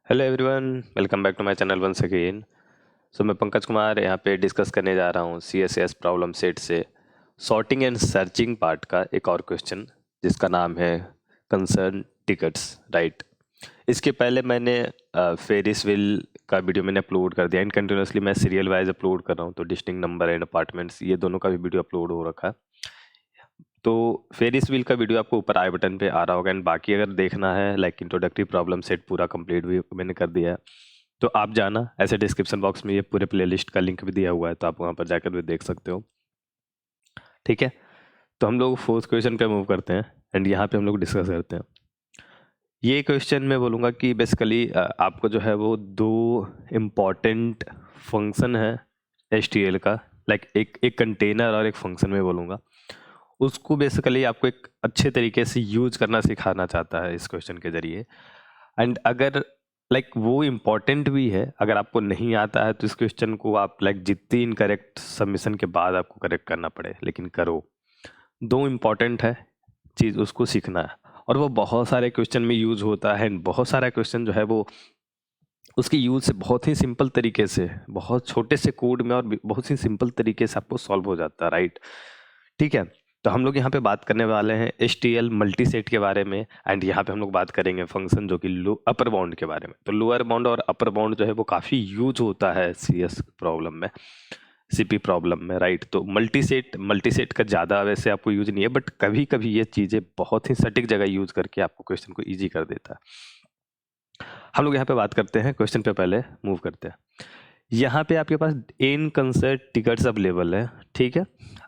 Hello everyone, welcome back to my channel once again. मैं पंकज कुमार यहाँ पे डिस्कस करने जा रहा हूँ CSS प्रॉब्लम सेट से सॉर्टिंग एंड सर्चिंग पार्ट का एक और क्वेश्चन जिसका नाम है कंसर्न टिकट्स, राइट। इसके पहले मैंने फेरिस व्हील का वीडियो मैंने अपलोड कर दिया एंड कंटिन्यूसली मैं सीरियल वाइज अपलोड कर रहा हूँ, तो डिस्टिंक्ट नंबर एंड अपार्टमेंट्स ये दोनों का भी वीडियो अपलोड हो रखा है। तो फेरिस व्हील का वीडियो आपको ऊपर आई बटन पे आ रहा होगा एंड बाकी अगर देखना है लाइक इंट्रोडक्टरी प्रॉब्लम सेट पूरा कंप्लीट भी मैंने कर दिया है, तो आप जाना, ऐसे डिस्क्रिप्शन बॉक्स में ये पूरे प्लेलिस्ट का लिंक भी दिया हुआ है, तो आप वहाँ पर जाकर भी देख सकते हो। ठीक है, तो हम लोग फोर्थ क्वेश्चन पे मूव करते हैं एंड यहाँ पे हम लोग डिस्कस करते हैं। ये क्वेश्चन मैं बोलूँगा कि बेसिकली आपको जो है वो दो इम्पॉर्टेंट फंक्शन है HTML का, लाइक एक कंटेनर और एक फंक्शन में बोलूँगा, उसको बेसिकली आपको एक अच्छे तरीके से यूज करना सिखाना चाहता है इस क्वेश्चन के जरिए। एंड अगर लाइक वो इम्पॉर्टेंट भी है, अगर आपको नहीं आता है तो इस क्वेश्चन को आप लाइक जितनी इनकरेक्ट सबमिशन के बाद आपको करेक्ट करना पड़े लेकिन करो। दो इम्पॉर्टेंट है चीज़, उसको सीखना है और वो बहुत सारे क्वेश्चन में यूज होता है एंड बहुत सारा क्वेश्चन जो है वो उसके यूज से बहुत ही सिंपल तरीके से, बहुत छोटे से कोड में और बहुत ही सिंपल तरीके से आपको सॉल्व हो जाता है, राइट। ठीक है, तो हम लोग यहाँ पे बात करने वाले हैं HTML मल्टीसेट के बारे में एंड यहाँ पे हम लोग बात करेंगे फंक्शन जो कि अपर बाउंड के बारे में। तो लोअर बाउंड और अपर बाउंड जो है वो काफ़ी यूज होता है CS प्रॉब्लम में, CP प्रॉब्लम में, राइट। तो मल्टीसेट का ज़्यादा वैसे आपको यूज नहीं है, बट कभी कभी ये चीज़ें बहुत ही सटीक जगह यूज करके आपको क्वेश्चन को ईजी कर देता है। हम लोग यहाँ पे बात करते हैं, क्वेश्चन पे पहले मूव करते हैं। यहाँ पे आपके पास n कंसर्ट टिकट्स अवेलेबल है, ठीक है,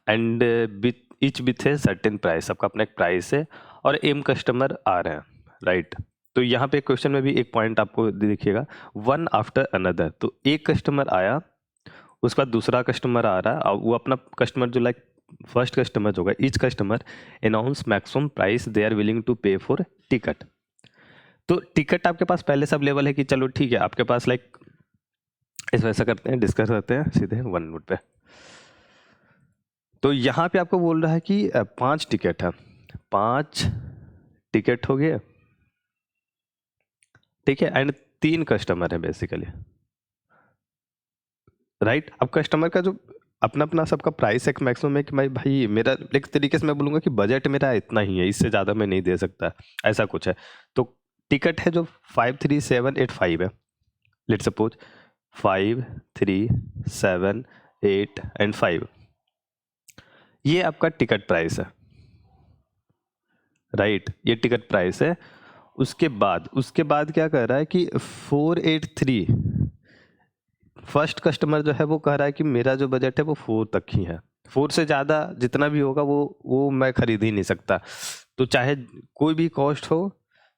एंड ईच विथ है सर्टेन प्राइस, आपका अपना एक प्राइस है और m कस्टमर आ रहे हैं, राइट। तो यहाँ पे क्वेश्चन में भी एक पॉइंट आपको दिखेगा, वन आफ्टर अनदर। तो एक कस्टमर आया, उसके बाद दूसरा कस्टमर आ रहा है और वो अपना कस्टमर जो लाइक फर्स्ट कस्टमर होगा, each customer announce maximum price they are willing to pay for ticket. तो टिकट आपके पास पहले से अवेलेबल है कि चलो ठीक है, आपके पास लाइक इस वैसा करते हैं, डिस्कस करते हैं सीधे वन नोट पे। तो यहाँ पे आपको बोल रहा है कि 5 टिकट है, 5 टिकट हो गए, ठीक है, एंड 3 कस्टमर है बेसिकली, राइट। अब कस्टमर का जो अपना अपना सबका प्राइस एक मैक्सिमम है कि भाई मेरा एक तरीके से मैं बोलूँगा कि बजट मेरा इतना ही है, इससे ज़्यादा मैं नहीं दे सकता, ऐसा कुछ है। तो टिकट है जो 53785 है, लेट्स सपोज 5 3 7 8 एंड 5, ये आपका टिकट प्राइस है, राइट। ये टिकट प्राइस है। उसके बाद क्या कह रहा है कि 483, फर्स्ट कस्टमर जो है वो कह रहा है कि मेरा जो बजट है वो 4 तक ही है, 4 से ज़्यादा जितना भी होगा वो मैं खरीद ही नहीं सकता। तो चाहे कोई भी कॉस्ट हो,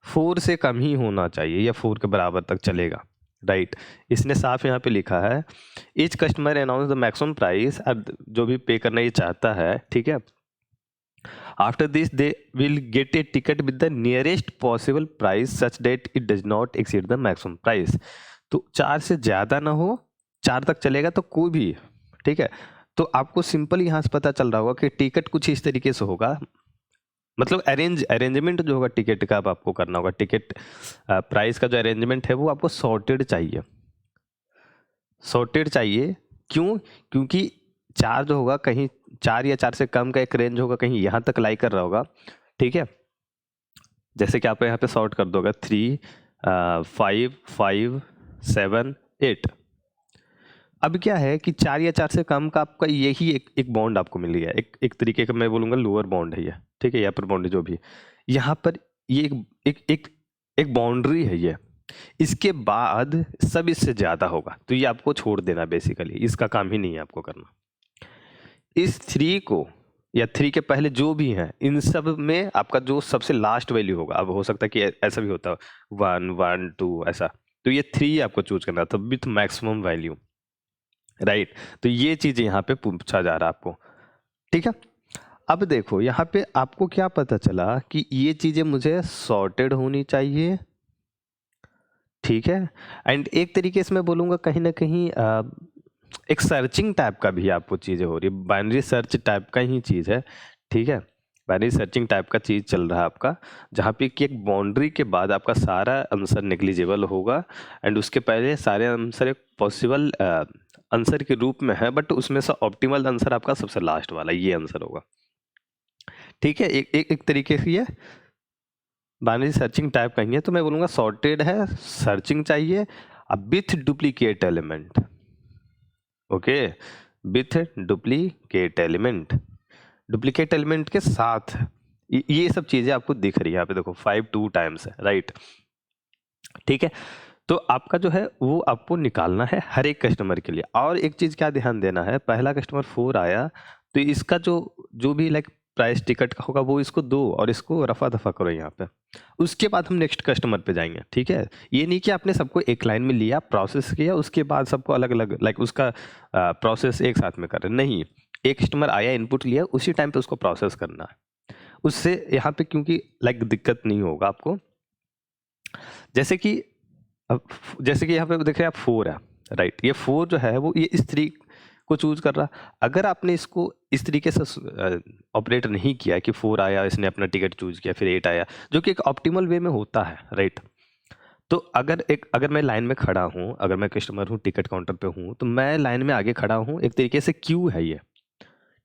4 से कम ही होना चाहिए या 4 के बराबर तक चलेगा, राइट। इसने साफ यहाँ पे लिखा है, each customer announce the maximum price, जो भी पे करना ये चाहता है, ठीक है, after this they will get a ticket with the nearest possible price such that it does not exceed the maximum price. तो 4 से ज़्यादा ना हो, 4 तक चलेगा तो कोई भी, ठीक है। तो आपको सिंपल यहाँ से पता चल रहा होगा कि टिकट कुछ इस तरीके से होगा, मतलब अरेंजमेंट जो होगा टिकट का अब आपको करना होगा, टिकट प्राइस का जो अरेंजमेंट है वो आपको सॉर्टेड चाहिए, सॉर्टेड चाहिए। क्यों? क्योंकि 4 जो होगा कहीं 4 या 4 से कम का एक रेंज होगा, कहीं यहाँ तक लाई कर रहा होगा, ठीक है। जैसे कि आप यहाँ पे सॉर्ट कर दोगे 3 5 5 7 8। अब क्या है कि 4 या 4 से कम का आपका यही एक बॉन्ड आपको मिल गया, एक तरीके का मैं बोलूँगा लोअर बॉन्ड है ये, ठीक है, या अपर बॉन्ड जो भी है। यहाँ पर ये एक बाउंड्री है ये, इसके बाद सब इससे ज़्यादा होगा तो ये आपको छोड़ देना, बेसिकली इसका काम ही नहीं है आपको करना। इस 3 को या 3 के पहले जो भी हैं इन सब में आपका जो सबसे लास्ट वैल्यू होगा, अब हो सकता है कि ऐसा भी होता है 1 1 2 ऐसा, तो ये 3 आपको चूज करना था विथ मैक्सिमम वैल्यू, राइट। तो ये चीज़ यहाँ पे पूछा जा रहा है आपको, ठीक है। अब देखो यहाँ पे आपको क्या पता चला कि ये चीज़ें मुझे सॉर्टेड होनी चाहिए, ठीक है, एंड एक तरीके से मैं बोलूँगा कहीं ना कहीं एक सर्चिंग टाइप का भी आपको चीज़ें हो रही है, बाइनरी सर्च टाइप का ही चीज़ है, ठीक है। बाइनरी सर्चिंग टाइप का चीज़ चल रहा है आपका, जहाँ पे कि एक बाउंड्री के बाद आपका सारा आंसर नेग्लिजिबल होगा एंड उसके पहले सारे आंसर एक पॉसिबल आंसर के रूप में है, बट उसमें से ऑप्टिमल आंसर आपका सबसे लास्ट वाला ये आंसर होगा। ठीक है, एक तरीके से ये बाइनरी सर्चिंग टाइप कहेंगे, तो मैं बोलूँगा सॉर्टेड है, सर्चिंग चाहिए अब with duplicate element. Okay, with duplicate element, duplicate element के साथ ये सब चीजें आपको दिख रही है यहाँ पे, देखो 5 2 टाइम्स है, राइट। ठीक है, तो आपका जो है वो आपको निकालना है हर एक कस्टमर के लिए। और एक चीज क्या ध्यान देना है, पहला कस्टमर 4 आया तो इसका जो भी लाइक प्राइस टिकट का होगा वो इसको दो और इसको रफा दफा करो यहाँ पे। उसके बाद हम नेक्स्ट कस्टमर पे जाएंगे। ठीक है, ये नहीं कि आपने सबको एक लाइन में लिया, प्रोसेस किया, उसके बाद सबको अलग अलग लाइक उसका प्रोसेस एक साथ में कर रहे, नहीं। एक कस्टमर आया, इनपुट लिया, उसी टाइम पे उसको प्रोसेस करना है। उससे यहाँ पे क्योंकि लाइक दिक्कत नहीं होगा आपको। जैसे कि यहाँ पे देखिए आप 4 है, राइट। ये 4 जो है वो ये इस तरीके को चूज कर रहा। अगर आपने इसको इस तरीके से ऑपरेट नहीं किया कि 4 आया, इसने अपना टिकट चूज किया, फिर 8 आया, जो कि एक ऑप्टिमल वे में होता है, राइट। तो अगर मैं लाइन में खड़ा हूँ, अगर मैं कस्टमर हूँ, टिकट काउंटर पे हूँ, तो मैं लाइन में आगे खड़ा हूँ, एक तरीके से क्यू है ये।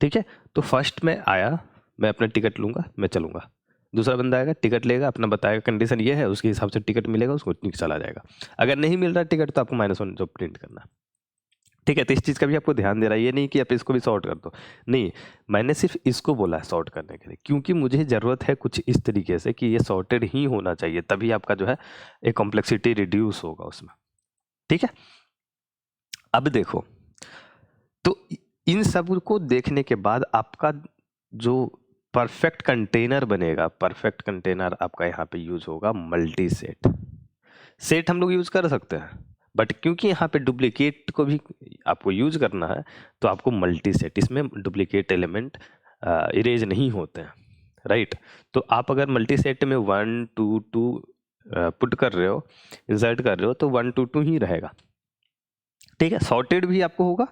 ठीक है, तो फर्स्ट में आया, मैं अपना टिकट लूंगा, मैं चलूंगा। दूसरा बंदा आएगा, टिकट लेगा, अपना बताएगा कंडीशन ये है, उसके हिसाब से टिकट मिलेगा, उसको चला जाएगा। अगर नहीं मिल रहा टिकट तो आपको -1 जो प्रिंट करना। ठीक है, तो इस चीज़ का भी आपको ध्यान दे रहा है, ये नहीं कि आप इसको भी सॉर्ट कर दो, नहीं। मैंने सिर्फ इसको बोला है सॉर्ट करने के लिए, क्योंकि मुझे ज़रूरत है कुछ इस तरीके से कि ये सॉर्टेड ही होना चाहिए, तभी आपका जो है एक कॉम्प्लेक्सिटी रिड्यूस होगा उसमें। ठीक है, अब देखो, तो इन सब को देखने के बाद आपका जो परफेक्ट कंटेनर बनेगा, परफेक्ट कंटेनर आपका यहाँ पे यूज होगा मल्टी सेट। सेट हम लोग यूज कर सकते हैं, बट क्योंकि यहाँ पे डुप्लीकेट को भी आपको यूज करना है, तो आपको मल्टी सेट, इसमें डुप्लीकेट एलिमेंट इरेज नहीं होते हैं, राइट। तो आप अगर मल्टी सेट में 1 2 2 पुट कर रहे हो, इंसर्ट कर रहे हो, तो 1 2 2 ही रहेगा। ठीक है, सॉर्टेड भी आपको होगा,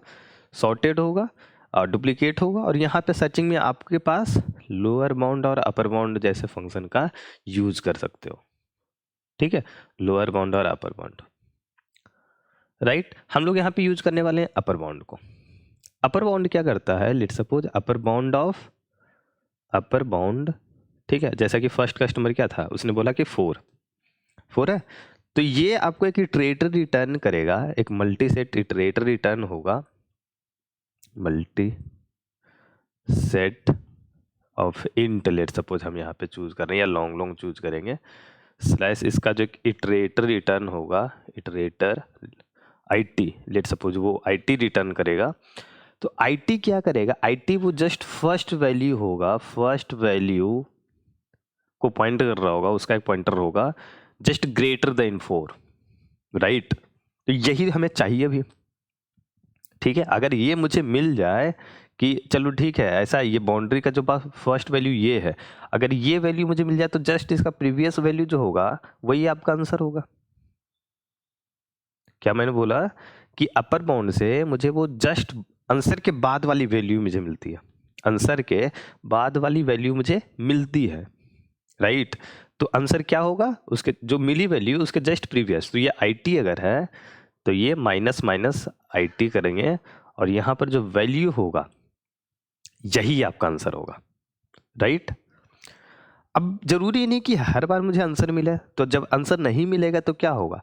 सॉर्टेड होगा और डुप्लीकेट होगा। और यहाँ पे सर्चिंग में आपके पास लोअर बाउंड और अपर बाउंड जैसे फंक्शन का यूज कर सकते हो। ठीक है, लोअर बाउंड और अपर बाउंड, राइट। हम लोग यहाँ पे यूज करने वाले हैं अपर बाउंड को। अपर बाउंड क्या करता है, let suppose upper bound of upper bound. ठीक है, जैसा कि फर्स्ट कस्टमर क्या था, उसने बोला कि 4 है, तो ये आपको एक इटरेटर रिटर्न करेगा, एक मल्टी सेट इटरेटर रिटर्न होगा, multi set of int. Let suppose हम यहाँ पे चूज कर रहे हैं, या लॉन्ग लॉन्ग चूज करेंगे, स्लैश इसका जो इटरेटर रिटर्न होगा, इटरेटर आईटी, लेट सपोज वो आईटी रिटर्न करेगा। तो आईटी क्या करेगा, आईटी वो जस्ट फर्स्ट वैल्यू होगा, फर्स्ट वैल्यू को पॉइंट कर रहा होगा, उसका एक पॉइंटर होगा जस्ट ग्रेटर देन 4, राइट। तो यही हमें चाहिए भी। ठीक है, अगर ये मुझे मिल जाए कि चलो ठीक है, ऐसा ये बाउंड्री का जो फर्स्ट वैल्यू ये है, अगर ये वैल्यू मुझे मिल जाए तो जस्ट इसका प्रीवियस वैल्यू जो होगा वही आपका आंसर होगा। क्या मैंने बोला कि अपर बाउंड से मुझे वो जस्ट आंसर के बाद वाली वैल्यू मुझे मिलती है, आंसर के बाद वाली वैल्यू मुझे मिलती है, राइट। तो आंसर क्या होगा, उसके जो मिली वैल्यू उसके जस्ट प्रीवियस। तो ये आईटी अगर है तो ये माइनस माइनस आईटी करेंगे, और यहाँ पर जो वैल्यू होगा यही आपका आंसर होगा, राइट। अब जरूरी नहीं कि हर बार मुझे आंसर मिले, तो जब आंसर नहीं मिलेगा तो क्या होगा,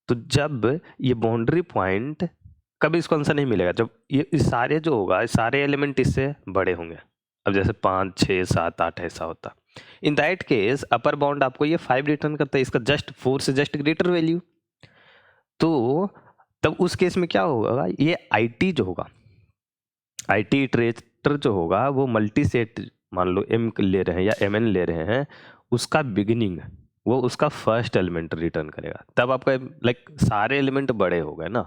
तो जब ये बाउंड्री पॉइंट, कभी इसको आंसर नहीं मिलेगा जब ये सारे जो होगा, सारे एलिमेंट इससे बड़े होंगे। अब जैसे 5 6 7 8 ऐसा होता, इन दैट केस अपर बाउंड आपको ये 5 रिटर्न करता है, इसका जस्ट 4 से जस्ट ग्रेटर वैल्यू। तो तब उस केस में क्या होगा, ये आईटी जो होगा, आईटी इटरेटर जो होगा वो मल्टी सेट, मान लो एम ले रहे हैं या एम एन ले रहे हैं, उसका बिगिनिंग वो उसका फर्स्ट एलिमेंट रिटर्न करेगा। तब आपका लाइक सारे एलिमेंट बड़े हो गए ना।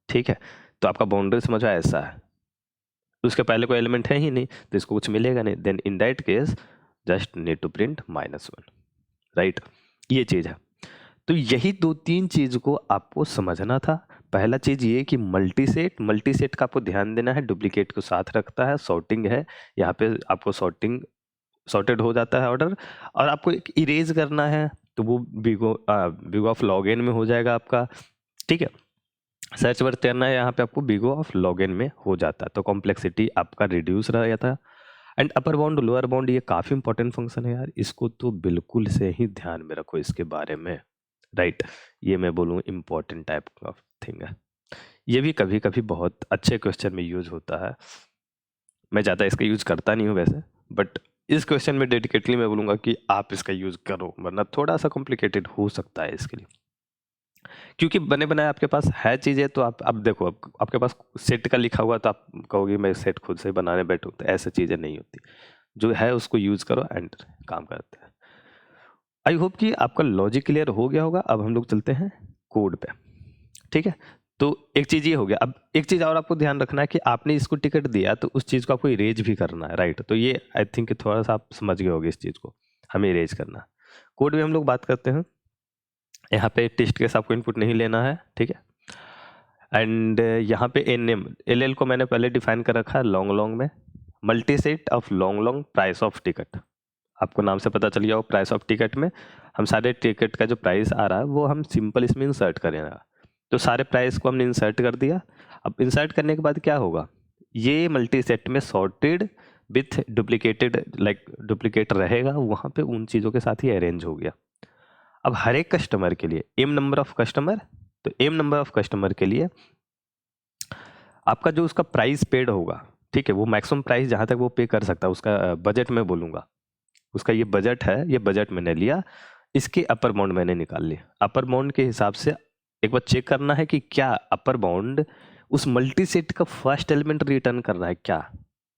ठीक है, तो आपका बाउंड्री समझो ऐसा है, उसके पहले कोई एलिमेंट है ही नहीं तो इसको कुछ मिलेगा नहीं, then in that case just need to print -1, right. ये चीज़ है। तो यही 2-3 चीज़ को आपको समझना था। पहला चीज़ ये कि मल्टी सेट का आपको ध्यान देना है, डुप्लीकेट को साथ रखता है, सॉर्टिंग है, यहाँ पे आपको सॉर्टिंग सॉर्टेड हो जाता है ऑर्डर, और आपको एक इरेज करना है तो वो बिग ऑफ लॉगिन में हो जाएगा आपका, ठीक है। सर्च वर्ड करना है यहाँ पे आपको बिग ऑफ लॉगिन में हो जाता है, तो कॉम्प्लेक्सिटी आपका रिड्यूस रह जाता है। And upper bound lower bound ये काफ़ी इंपॉर्टेंट फंक्शन है यार, इसको तो बिल्कुल से ही ध्यान में रखो इसके बारे में, राइट। ये मैं बोलूँ इम्पॉर्टेंट टाइप ऑफ थिंग है, ये भी कभी कभी बहुत अच्छे क्वेश्चन में यूज होता है। मैं ज़्यादा इसका यूज करता नहीं हूँ वैसे, बट इस क्वेश्चन में डेडिकेटली मैं बोलूँगा कि आप इसका यूज करो, वरना थोड़ा सा कॉम्प्लिकेटेड हो सकता है इसके लिए, क्योंकि बने बनाए आपके पास है चीज़ें। तो आप अब देखो, आपके पास सेट का लिखा हुआ तो आप कहोगे मैं सेट खुद से बनाने बैठूँ, तो ऐसी चीज़ें नहीं होती, जो है उसको यूज करो एंड काम करते हैं। आई होप कि आपका लॉजिक क्लियर हो गया होगा। अब हम लोग चलते हैं कोड पे, ठीक है। तो एक चीज़ ये हो गया, अब एक चीज़ और आपको ध्यान रखना है कि आपने इसको टिकट दिया तो उस चीज़ को आपको इरेज भी करना है, राइट। तो ये आई थिंक थोड़ा सा आप समझ गए होगे इस चीज़ को, हमें इरेज करना है। कोड में हम लोग बात करते हैं, यहाँ पे टेस्ट केस आपको इनपुट नहीं लेना है, ठीक है। एंड यहाँ पे एन नेम एल को मैंने पहले डिफाइन कर रखा है लॉन्ग लॉन्ग में, multi set of long long price of ticket. आपको नाम से पता चल गया हो, प्राइस ऑफ टिकट में हम सारे टिकट का जो प्राइस आ रहा है वो हम सिंपल इसमें इंसर्ट करेंगे। तो सारे प्राइस को हमने इंसर्ट कर दिया। अब इंसर्ट करने के बाद क्या होगा, ये मल्टी सेट में sorted with duplicated, like duplicate रहेगा वहाँ पे, उन चीज़ों के साथ ही अरेंज हो गया। अब हर एक कस्टमर के लिए एम नंबर ऑफ कस्टमर, तो एम नंबर ऑफ कस्टमर के लिए आपका जो उसका प्राइस पेड होगा, ठीक है, वो मैक्सिमम प्राइस जहाँ तक वो पे कर सकता है उसका बजट में बोलूँगा, उसका ये बजट है, ये बजट मैंने लिया, इसके अपर बाउंड मैंने निकाल लिया। अपर बाउंड के हिसाब से एक बार चेक करना है कि क्या अपर बाउंड उस मल्टी सेट का फर्स्ट एलिमेंट रिटर्न कर रहा है क्या,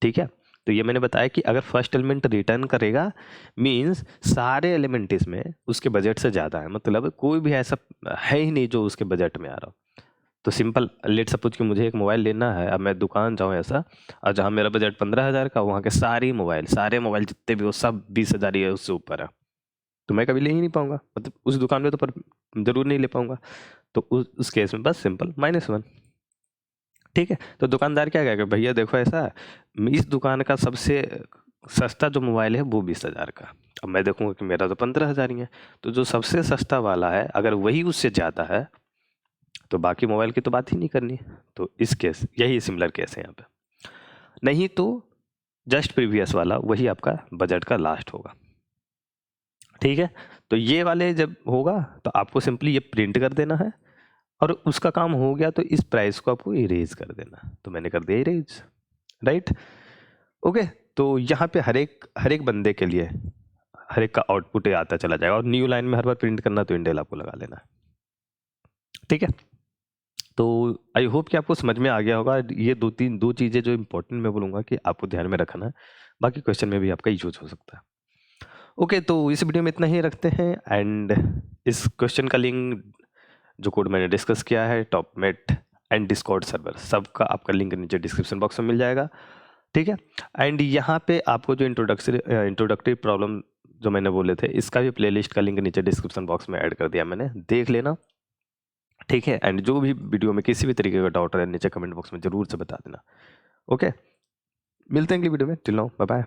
ठीक है। तो ये मैंने बताया कि अगर फर्स्ट एलिमेंट रिटर्न करेगा मींस सारे एलिमेंट इसमें उसके बजट से ज़्यादा है, मतलब कोई भी ऐसा है ही नहीं जो उसके बजट में आ रहा हो। तो सिंपल लेट सपोज कि मुझे एक मोबाइल लेना है, अब मैं दुकान जाऊँ ऐसा, और जहाँ मेरा बजट 15,000 का, वहाँ के सारे मोबाइल जितने भी वो सब 20,000 ही है, उससे ऊपर है, तो मैं कभी ले ही नहीं पाऊंगा, मतलब उस दुकान में तो पर जरूर नहीं ले पाऊंगा। तो उस केस में बस सिंपल -1, ठीक है। तो दुकानदार क्या कहेगा, भैया देखो ऐसा है, इस दुकान का सबसे सस्ता जो मोबाइल है वो 20,000 का, अब मैं देखूंगा कि मेरा तो 15,000 ही है, तो जो सबसे सस्ता वाला है अगर वही उससे ज़्यादा है तो बाकी मोबाइल की तो बात ही नहीं करनी। तो इस केस यही सिमिलर केस है यहाँ पे, नहीं तो जस्ट प्रीवियस वाला वही आपका बजट का लास्ट होगा, ठीक है। तो ये वाले जब होगा तो आपको सिंपली ये प्रिंट कर देना है, और उसका काम हो गया तो इस प्राइस को आपको इरेज कर देना, तो मैंने कर दिया इरेज, राइट। ओके, तो यहाँ पे हर एक बंदे के लिए हर एक का आउटपुट आता चला जाएगा, और न्यू लाइन में हर बार प्रिंट करना तो इंडेल आपको लगा लेना है, ठीक है। तो आई होप कि आपको समझ में आ गया होगा। ये दो चीज़ें जो इंपॉर्टेंट मैं बोलूँगा कि आपको ध्यान में रखना है, बाकी क्वेश्चन में भी आपका यूज हो सकता है। ओके, तो इस वीडियो में इतना ही रखते हैं, एंड इस क्वेश्चन का लिंक जो कोड मैंने डिस्कस किया है, टॉपमेट एंड डिस्कॉर्ड सर्वर, सबका आपका लिंक नीचे डिस्क्रिप्शन बॉक्स में मिल जाएगा, ठीक है। एंड यहाँ पे आपको जो इंट्रोडक्टरी प्रॉब्लम जो मैंने बोले थे, इसका भी प्लेलिस्ट का लिंक नीचे डिस्क्रिप्शन बॉक्स में ऐड कर दिया मैंने, देख लेना, ठीक है। एंड जो भी वीडियो में किसी भी तरीके का डाउट है नीचे कमेंट बॉक्स में जरूर से बता देना। ओके, मिलते हैं अगली वीडियो में, टिल नाउ बाय बाय।